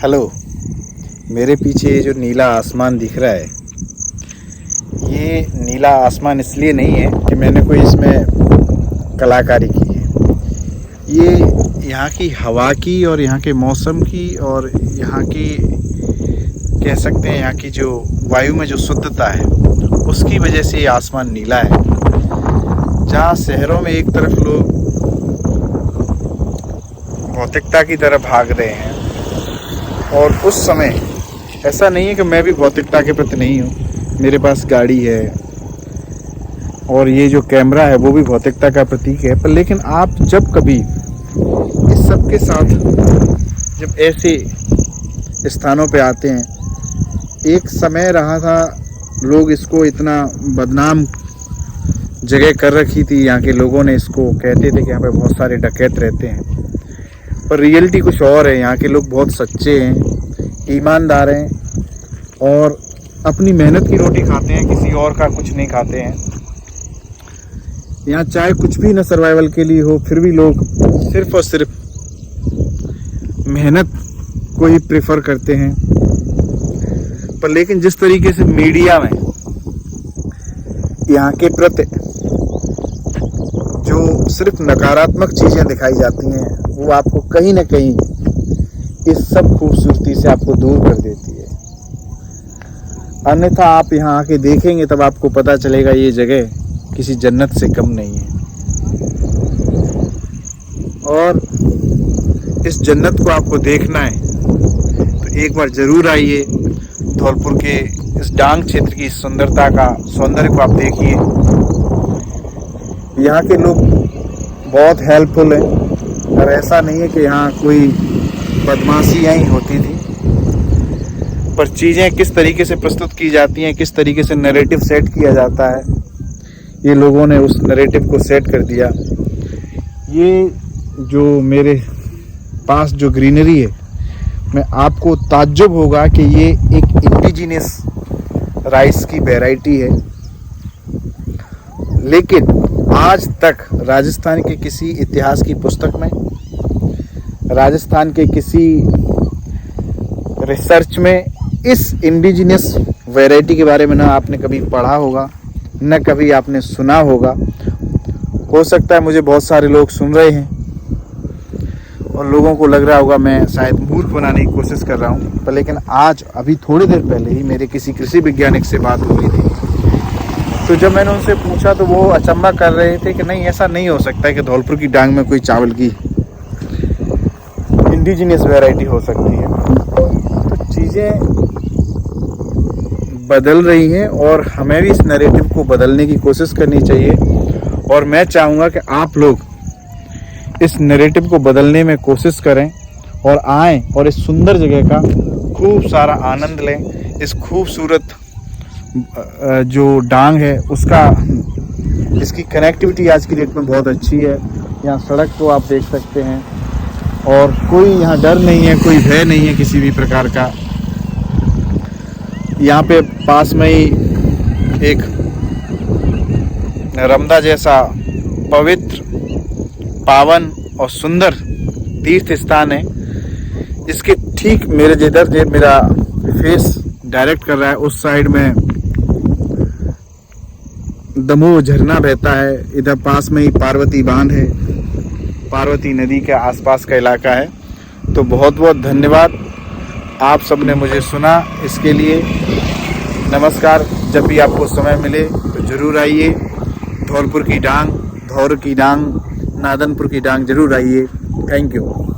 Hello. मेरे पीछे ये जो नीला आसमान दिख रहा है, ये नीला आसमान इसलिए नहीं है कि मैंने कोई इसमें कलाकारी की है। ये यहाँ की हवा की और यहाँ के मौसम की और यहाँ की, कह सकते हैं यहाँ की जो वायु में जो शुद्धता है, उसकी वजह से ये आसमान नीला है। जहाँ शहरों में एक तरफ लोग भौतिकता की तरफ भाग रहे हैं, और उस समय ऐसा नहीं है कि मैं भी भौतिकता के प्रति नहीं हूँ। मेरे पास गाड़ी है और ये जो कैमरा है वो भी भौतिकता का प्रतीक है। पर लेकिन आप जब कभी इस सब के साथ जब ऐसे स्थानों पे आते हैं, एक समय रहा था लोग इसको इतना बदनाम जगह कर रखी थी, यहाँ के लोगों ने इसको कहते थे कि यहाँ पे बहुत सारे डकैत रहते हैं। पर रियलिटी कुछ और है। यहाँ के लोग बहुत सच्चे हैं, ईमानदार हैं और अपनी मेहनत की रोटी खाते हैं, किसी और का कुछ नहीं खाते हैं। यहाँ चाहे कुछ भी ना सर्वाइवल के लिए हो, फिर भी लोग सिर्फ और सिर्फ मेहनत को ही प्रेफर करते हैं। पर लेकिन जिस तरीके से मीडिया में यहाँ के प्रति जो सिर्फ नकारात्मक चीज़ें दिखाई जाती हैं, वो आपको कहीं ना कहीं इस सब खूबसूरती से आपको दूर कर देती है। अन्यथा आप यहाँ आके देखेंगे तब आपको पता चलेगा ये जगह किसी जन्नत से कम नहीं है। और इस जन्नत को आपको देखना है तो एक बार ज़रूर आइए। धौलपुर के इस डांग क्षेत्र की सुंदरता का सौंदर्य को आप देखिए। यहाँ के लोग बहुत हेल्पफुल हैं और ऐसा नहीं है कि यहाँ कोई बदमाशियाँ ही होती थी। पर चीज़ें किस तरीके से प्रस्तुत की जाती हैं, किस तरीके से नैरेटिव सेट किया जाता है, ये लोगों ने उस नैरेटिव को सेट कर दिया। ये जो मेरे पास जो ग्रीनरी है, मैं आपको ताज्जुब होगा कि ये एक इंडिजिनस राइस की वैरायटी है। लेकिन आज तक राजस्थान के किसी इतिहास की पुस्तक में, राजस्थान के किसी रिसर्च में इस इंडिजिनस वैरायटी के बारे में ना आपने कभी पढ़ा होगा, न कभी आपने सुना होगा। हो सकता है मुझे बहुत सारे लोग सुन रहे हैं और लोगों को लग रहा होगा मैं शायद मूर्ख बनाने की कोशिश कर रहा हूँ। पर लेकिन आज अभी थोड़ी देर पहले ही मेरे किसी कृषि वैज्ञानिक से बात हुई थी, तो जब मैंने उनसे पूछा तो वो अचंभा कर रहे थे कि नहीं, ऐसा नहीं हो सकता है कि धौलपुर की डांग में कोई चावल की इंडिजिनस वैरायटी हो सकती है। तो चीज़ें बदल रही हैं और हमें भी इस नैरेटिव को बदलने की कोशिश करनी चाहिए। और मैं चाहूँगा कि आप लोग इस नैरेटिव को बदलने में कोशिश करें और आएँ और इस सुंदर जगह का खूब सारा आनंद लें। इस खूबसूरत जो डांग है उसका, इसकी कनेक्टिविटी आज की डेट में बहुत अच्छी है। यहाँ सड़क को आप देख सकते हैं और कोई यहाँ डर नहीं है, कोई भय नहीं है किसी भी प्रकार का। यहाँ पे पास में ही एक रमदा जैसा पवित्र, पावन और सुंदर तीर्थ स्थान है। इसके ठीक मेरे जिधर जो मेरा फेस डायरेक्ट कर रहा है, उस साइड में दमोह झरना बहता है। इधर पास में ही पार्वती बांध है, पार्वती नदी के आसपास का इलाका है। तो बहुत बहुत धन्यवाद, आप सबने मुझे सुना, इसके लिए नमस्कार। जब भी आपको समय मिले तो ज़रूर आइए। धौलपुर की डांग, धौर की डांग, नादनपुर की डांग ज़रूर आइए। Thank you.